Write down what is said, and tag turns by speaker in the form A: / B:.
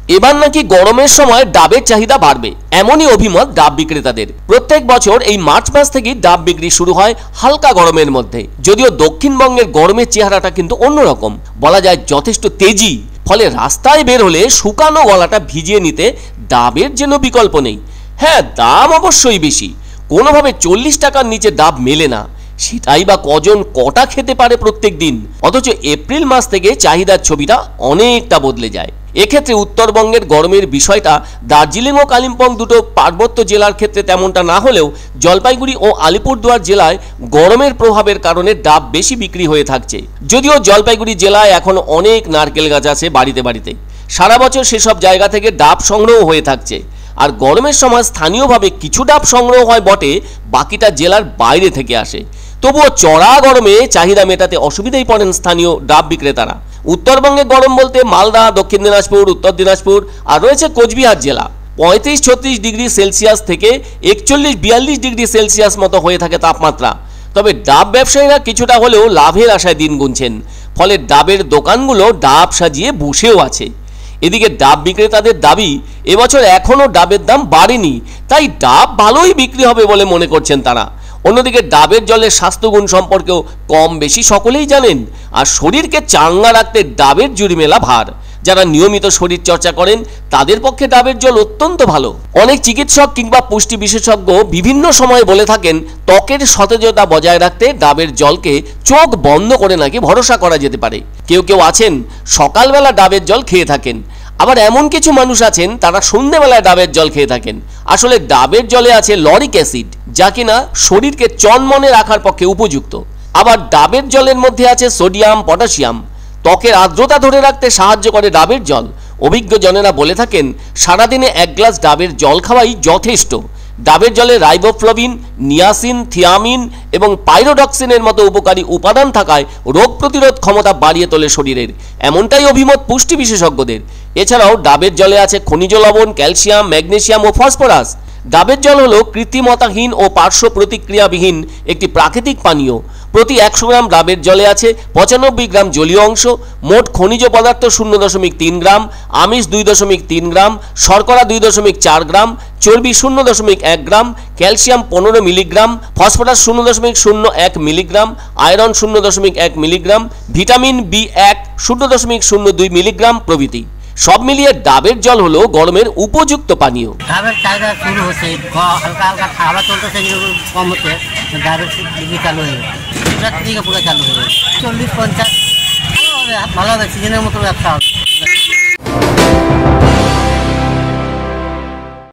A: এবার নাকি গরমের সময় ডাবের চাহিদা বাড়বে, এমনই অভিমত ডাব বিক্রেতাদের। প্রত্যেক বছর এই মার্চ মাস থেকেই ডাব বিক্রি শুরু হয় হালকা গরমের মধ্যে। যদিও দক্ষিণবঙ্গের গরমের চেহারাটা কিন্তু অন্যরকম, বলা যায় যথেষ্ট তেজি। ফলে রাস্তায় বের হলে শুকানো গলাটা ভিজিয়ে নিতে ডাবের যেন বিকল্প নেই। হ্যাঁ, দাম অবশ্যই বেশি, কোনোভাবে 40 টাকার নিচে ডাব মেলে না। সেটাই বা কজন কটা খেতে পারে প্রত্যেক দিন? অথচ এপ্রিল মাস থেকে চাহিদার ছবিটা অনেকটা বদলে যায়। এক্ষেত্রে উত্তরবঙ্গের গরমের বিষয়টা দার্জিলিং ও কালিম্পং দুটো পার্বত্য জেলার ক্ষেত্রে তেমনটা না হলেও জলপাইগুড়ি ও আলিপুরদুয়ার জেলায় গরমের প্রভাবের কারণে ডাব বেশি বিক্রি হয়ে থাকছে। যদিও জলপাইগুড়ি জেলায় এখন অনেক নারকেল গাছ আছে বাড়িতে বাড়িতে, সারা বছর সেসব জায়গা থেকে ডাব সংগ্রহ হয়ে থাকছে। আর গরমের সময় স্থানীয়ভাবে কিছু ডাব সংগ্রহ হয় বটে, বাকিটা জেলার বাইরে থেকে আসে। তবুও চড়া গরমে চাহিদা মেটাতে অসুবিধায় পড়েন স্থানীয় ডাব বিক্রেতারা। উত্তরবঙ্গে গরম বলতে মালদা, দক্ষিণ দিনাজপুর, উত্তর দিনাজপুর আর রয়েছে কোচবিহার জেলা। 35-36 ডিগ্রি সেলসিয়াস থেকে 41-42 ডিগ্রি সেলসিয়াস মতো হয়ে থাকে তাপমাত্রা। তবে ডাব ব্যবসায়ীরা কিছুটা হলেও লাভের আশায় দিন গুনছেন। ফলে ডাবের দোকানগুলো ডাব সাজিয়ে বসেও আছে। এদিকে ডাব বিক্রেতাদের দাবি, এবছর এখনও ডাবের দাম বাড়েনি, তাই ডাব ভালোই বিক্রি হবে বলে মনে করছেন তারা। অন্যদিকে ডাবের জলের স্বাস্থ্যগুণ সম্পর্কেও কম বেশি সকলেই জানেন। আর শরীরকে চাঙ্গা রাখতে ডাবের জুড়ি মেলা ভার। যারা নিয়মিত শরীর চর্চা করেন তাদের পক্ষে ডাবের জল অত্যন্ত ভালো। অনেক চিকিৎসক কিংবা পুষ্টি বিশেষজ্ঞ বিভিন্ন সময় বলে থাকেন ত্বকের সতেজতা বজায় রাখতে ডাবের জলকে চোখ বন্ধ করে নাকি ভরসা করা যেতে পারে। কেউ কেউ আছেন সকালবেলা ডাবের জল খেয়ে থাকেন, আবার এমন কিছু মানুষ আছেন তারা সন্ধ্যেবেলায় ডাবের জল খেয়ে থাকেন। আসলে ডাবের জলে আছে লরিক অ্যাসিড, যা কিনা শরীরকে চনমনে রাখার পক্ষে উপযুক্ত। আবার ডাবের জলের মধ্যে আছে সোডিয়াম, পটাশিয়াম, ত্বকের আর্দ্রতা ধরে রাখতে সাহায্য করে ডাবের জল। অভিজ্ঞ জনেরা বলে থাকেন সারাদিনে 1 গ্লাস ডাবের জল খাওয়াই যথেষ্ট। ডাবের জলে রাইবোফ্লাভিন, নিয়াসিন, থিয়ামিন এবং পাইরোডক্সিনের মতো উপকারী উপাদান থাকায় রোগ প্রতিরোধ ক্ষমতা বাড়িয়ে তোলে শরীরের, এমনটাই অভিমত পুষ্টি বিশেষজ্ঞদের। এছাড়াও ডাবের জলে আছে খনিজ লবণ, ক্যালসিয়াম, ম্যাগনেসিয়াম ও ফসফরাস। ডাবের জল হলো কৃত্রিমতাহীন ও পার্শ্ব প্রতিক্রিয়াবিহীন একটি প্রাকৃতিক পানীয়। প্রতি 100 গ্রাম ডাবের জলে আছে 95 গ্রাম জলীয় অংশ। মোট খনিজ পদার্থ 0.3 গ্রাম, আমিষ 2.3 গ্রাম, শর্করা 2.4 গ্রাম, চর্বি 0.1 gram, calcium 15 milligram, phosphorus 0.01 milligram, iron 0.1 milligram, vitamin B1 0.02 milligram প্রভৃতি। সব মিলিয়ে ডাবের জল হলো গরমের উপযুক্ত পানীয়।
B: ডাবের চাহিদা শুরু হচ্ছে, হালকা হালকা খাবার চলতেছে, কম হচ্ছে, ডাবের বিক্রি চালু হয়ে গেছে, পুরো চালু হয়ে গেছে। 40-50 ভালো হবে, সিজনের মতো ব্যবসা হবে।